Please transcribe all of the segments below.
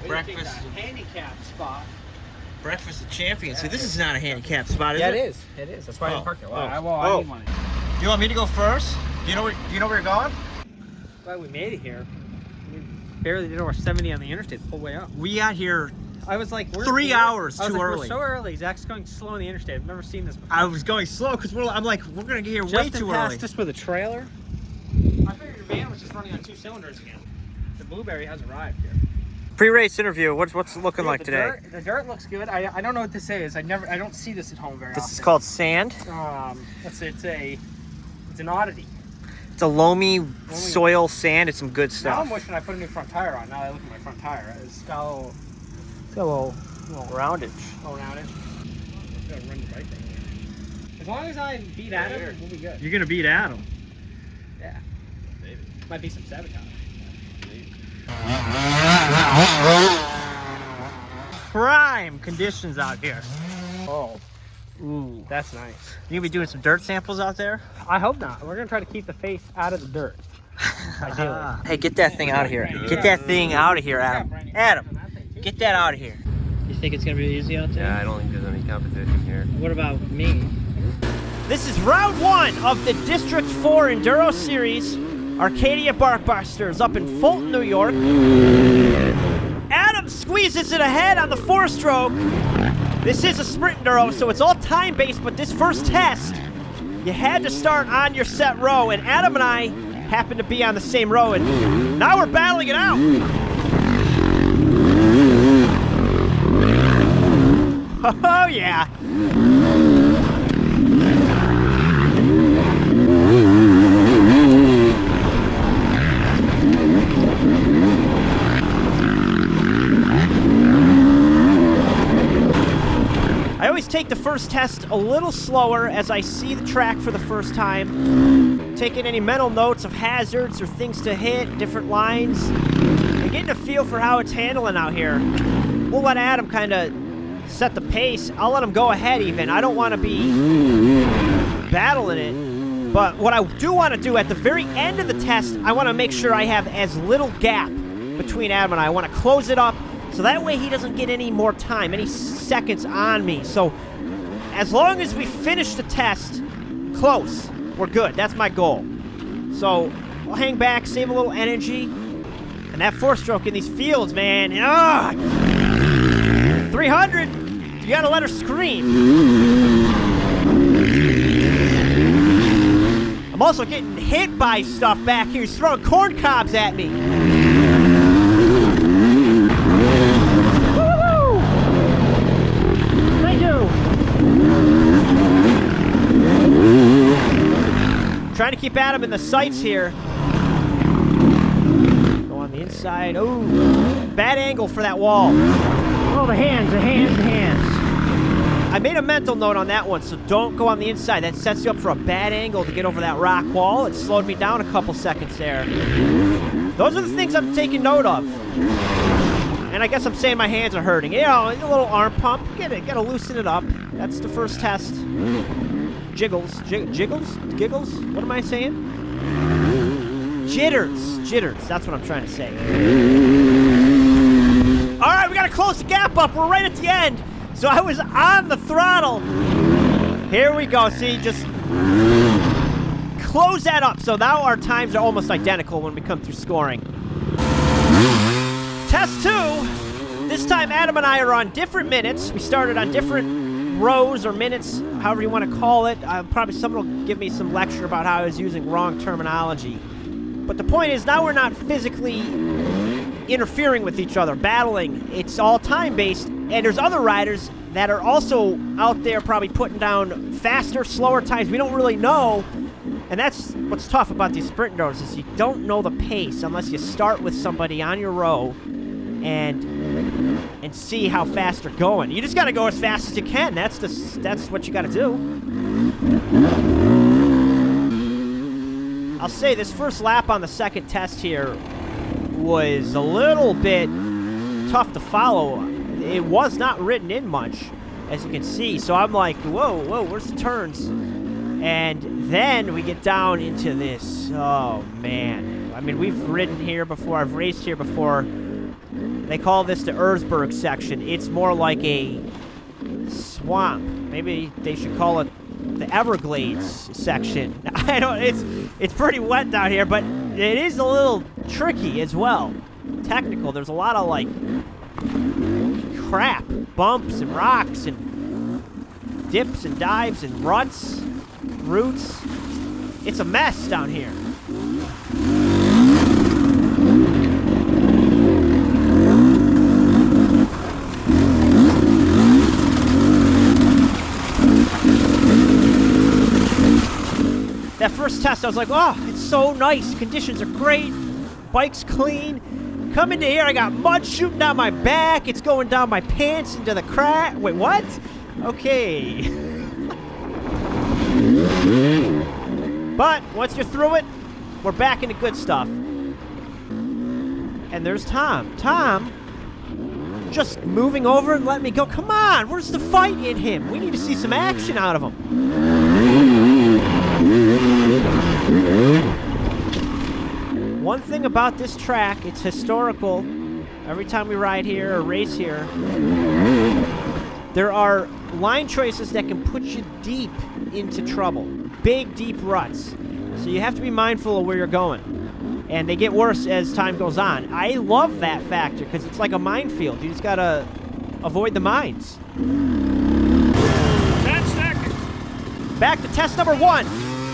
breakfast. Handicap spot. Breakfast of Champions. See, this is not a handicap spot, is Yeah, it? it is. It is. That's why I didn't park it. Well, I need one. Do you want me to go first? Do you know where you're going? Glad we made it here. We barely did over 70 on the interstate the whole way up. We got here. I was like, 3 hours too early. We're so early. Zach's going slow on the interstate. I've never seen this before. I was going slow because I'm like, we're gonna get here way too early. Justin passed us with a trailer. I figured your van was just running on 2 cylinders again. The Blueberry has arrived here. Pre-race interview. What's it looking like today? The dirt looks good. I don't know what this is. I don't see this at home very often. This is called sand. It's an oddity. It's a loamy soil sand. It's some good Now stuff. I'm wishing I put a new front tire on. Now that I look at my front tire, it's got a little roundage. roundage. Gotta run the bike right here. As long as I beat Adam, we'll be good. You're gonna beat Adam. Yeah. Maybe. Might be some sabotage. Prime conditions out here. Oh. Ooh, that's nice. You gonna be doing some dirt samples out there? I hope not. We're gonna try to keep the face out of the dirt. Ideally. Hey, get that thing out of here. Get that thing out of here, Adam. Adam, get that out of here. You think it's gonna be easy out there? Yeah, I don't think there's any competition here. What about me? This is round 1 of the District 4 Enduro Series. Arcadia Barkbusters up in Fulton, New York. Adam squeezes it ahead on the 4-stroke. This is a sprint enduro, so it's all time-based, but this first test, you had to start on your set row, and Adam and I happened to be on the same row, and now we're battling it out. Oh, yeah. I always take the first test a little slower as I see the track for the first time, taking any mental notes of hazards or things to hit, different lines, and getting a feel for how it's handling out here. We'll let Adam kind of set the pace. I'll let him go ahead even. I don't want to be battling it, but what I do want to do at the very end of the test, I want to make sure I have as little gap between Adam and I. I want to close it up so that way he doesn't get any more time, any seconds on me. So as long as we finish the test close, we're good. That's my goal. So I'll hang back, save a little energy. And that 4-stroke in these fields, man. 300, you gotta let her scream. I'm also getting hit by stuff back here. He's throwing corn cobs at me. Trying to keep Adam in the sights here. Go on the inside. Oh, bad angle for that wall. Oh, the hands. I made a mental note on that one, so don't go on the inside. That sets you up for a bad angle to get over that rock wall. It slowed me down a couple seconds there. Those are the things I'm taking note of. And I guess I'm saying my hands are hurting. You know, a little arm pump. Gotta loosen it up. That's the first test. Jiggles. Giggles? What am I saying? Jitters. That's what I'm trying to say. All right, we got to close the gap up. We're right at the end. So I was on the throttle. Here we go. See, just close that up. So now our times are almost identical when we come through scoring. Test 2. This time Adam and I are on different minutes. We started on different rows or minutes, however you want to call it. Probably someone will give me some lecture about how I was using wrong terminology. But the point is, now we're not physically interfering with each other, battling. It's all time-based, and there's other riders that are also out there probably putting down faster, slower times. We don't really know, and that's what's tough about these sprint enduros, is you don't know the pace unless you start with somebody on your row and see how fast they're going. You just got to go as fast as you can. That's what you got to do. I'll say this first lap on the second test here was a little bit tough to follow. It was not written in much, as you can see. So I'm like, whoa, where's the turns? And then we get down into this. Oh, man. I mean, we've ridden here before. I've raced here before. They call this the Erzberg section. It's more like a swamp. Maybe they should call it the Everglades section. I don't. It's pretty wet down here, but it is a little tricky as well. Technical. There's a lot of like crap, bumps and rocks and dips and dives and ruts, roots. It's a mess down here. That first test, I was like, oh, it's so nice. Conditions are great. Bike's clean. Come into here, I got mud shooting down my back. It's going down my pants into the crack. Wait, what? Okay. But once you're through it, we're back into good stuff. And there's Tom. Tom just moving over and letting me go. Come on, where's the fight in him? We need to see some action out of him. One thing about this track, it's historical. Every time we ride here or race here, there are line choices that can put you deep into trouble. Big, deep ruts. So you have to be mindful of where you're going. And they get worse as time goes on. I love that factor because it's like a minefield. You just gotta avoid the mines. 10 seconds. Back to test number 1.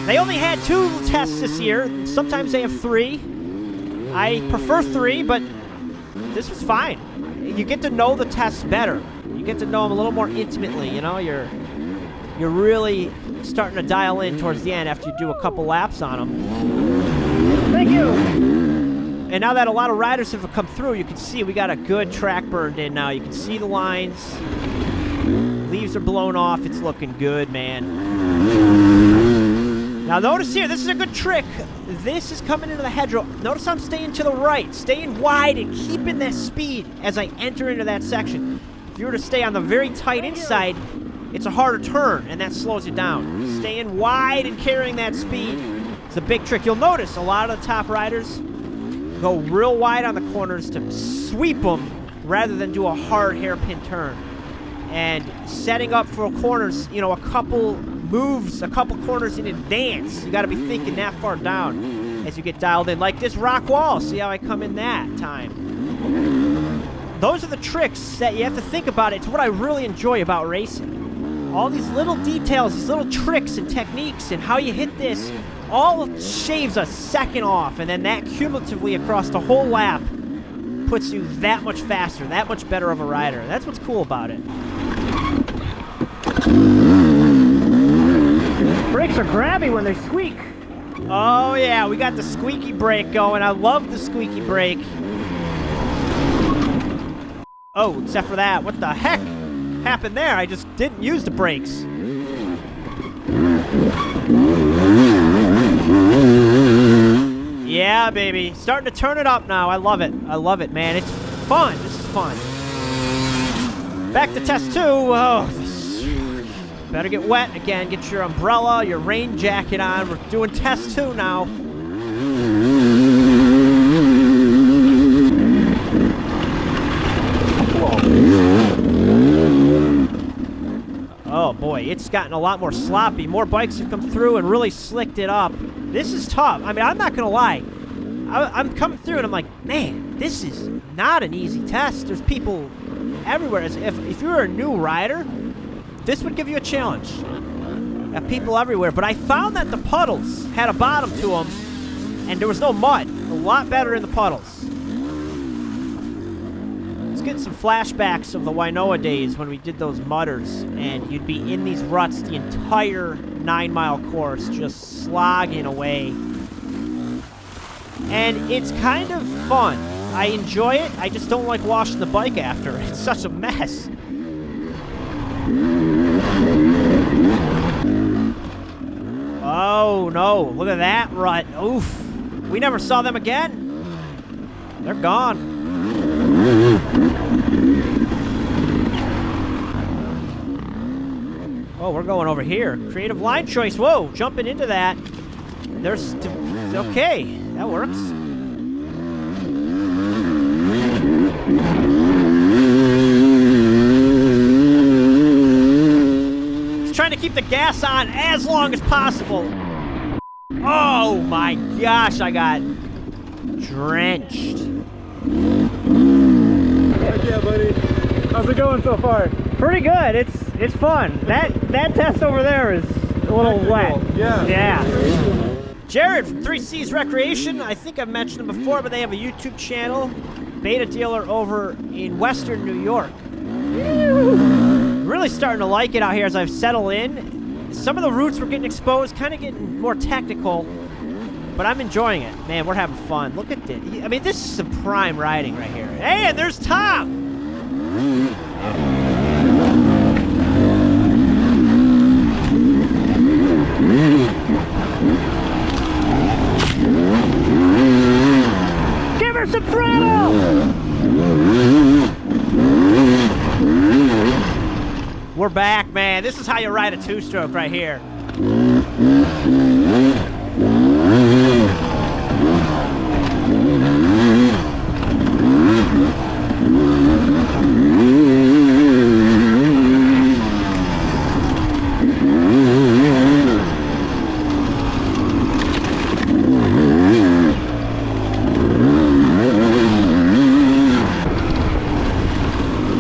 They only had 2 tests this year. Sometimes they have 3. I prefer 3, but this was fine. You get to know the tests better. You get to know them a little more intimately, you know? You're really starting to dial in towards the end after you do a couple laps on them. Thank you! And now that a lot of riders have come through, you can see we got a good track burned in now. You can see the lines. Leaves are blown off. It's looking good, man. Now notice here, this is a good trick. This is coming into the hedgerow. Notice I'm staying to the right, staying wide and keeping that speed as I enter into that section. If you were to stay on the very tight inside, it's a harder turn, and that slows you down. Staying wide and carrying that speed is a big trick. You'll notice a lot of the top riders go real wide on the corners to sweep them rather than do a hard hairpin turn. And setting up for corners, you know, a couple moves, a couple corners in advance. You got to be thinking that far down as you get dialed in. Like this rock wall. See how I come in that time? Those are the tricks that you have to think about. It's what I really enjoy about racing. All these little details, these little tricks and techniques and how you hit this, all shaves a second off. And then that cumulatively across the whole lap puts you that much faster, that much better of a rider. That's what's cool about it. Brakes are grabby when they squeak. Oh yeah, we got the squeaky brake going. I love the squeaky brake. Oh, except for that. What the heck happened there? I just didn't use the brakes. Yeah, baby. Starting to turn it up now. I love it. I love it, man. It's fun. This is fun. Back to test 2. Oh, better get wet again. Get your umbrella, your rain jacket on. We're doing test 2 now. Oh boy, it's gotten a lot more sloppy. More bikes have come through and really slicked it up. This is tough. I mean, I'm not gonna lie. I'm coming through and I'm like, man, this is not an easy test. There's people everywhere. If you're a new rider, this would give you a challenge. Got people everywhere. But I found that the puddles had a bottom to them and there was no mud. A lot better in the puddles. Let's get some flashbacks of the Wainoa days when we did those mudders and you'd be in these ruts the entire 9-mile course just slogging away. And it's kind of fun. I enjoy it. I just don't like washing the bike after. It's such a mess. Oh no, look at that rut. Oof. We never saw them again. They're gone. Oh, we're going over here. Creative line choice. Whoa, jumping into that. There's... Okay, that works. keep the gas on as long as possible. Oh my gosh, I got drenched. Yeah, buddy. How's it going so far? Pretty good. It's fun. That test over there is a little wet. Yeah. Yeah. Jared from 3C's Recreation. I think I've mentioned them before, but they have a YouTube channel. Beta dealer over in Western New York. Really starting to like it out here as I've settled in. Some of the routes were getting exposed, kind of getting more technical, but I'm enjoying it. Man, we're having fun. Look at this. I mean, this is some prime riding right here. Hey, and there's Tom. Give her some throttle! We're back, man. This is how you ride a two-stroke right here.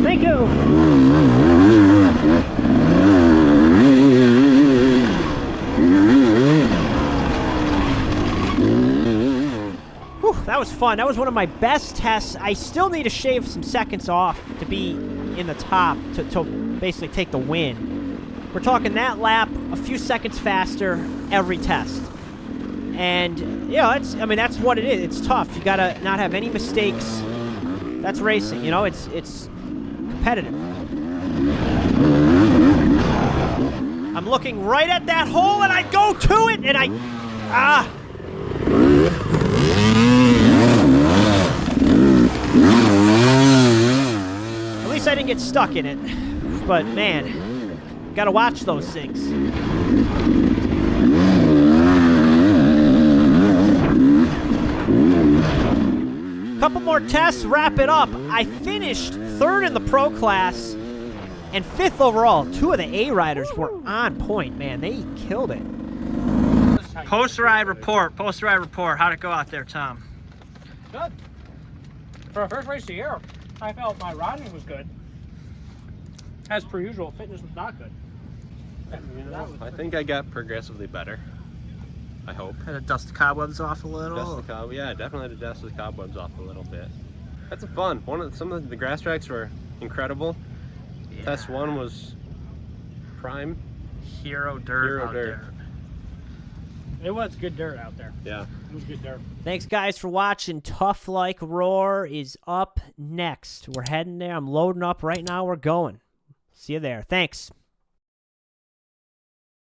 Thank you. Whew, that was fun. That was one of my best tests. I still need to shave some seconds off to be in the top, to basically take the win. We're talking that lap a few seconds faster every test. And, you know, I mean, that's what it is. It's tough. You gotta not have any mistakes. That's racing, you know? It's competitive. I'm looking right at that hole, and I go to it, and At least I didn't get stuck in it. But, man, gotta watch those things. Couple more tests, wrap it up. I finished third in the pro class and fifth overall. Two of the A riders were on point, man. They killed it. Post-ride report. How'd it go out there, Tom? Good. For a first race of the year, I felt my riding was good. As per usual, fitness was not good. I think I got progressively better. I hope. Had to dust the cobwebs off a little. Yeah, definitely had to dust the cobwebs off a little bit. That's fun. Some of the grass tracks were incredible. Yeah. Test 1 was prime. Hero dirt out there. It was good dirt out there. Yeah. It was good dirt. Thanks, guys, for watching. Tough Like Roar is up next. We're heading there. I'm loading up right now. We're going. See you there. Thanks.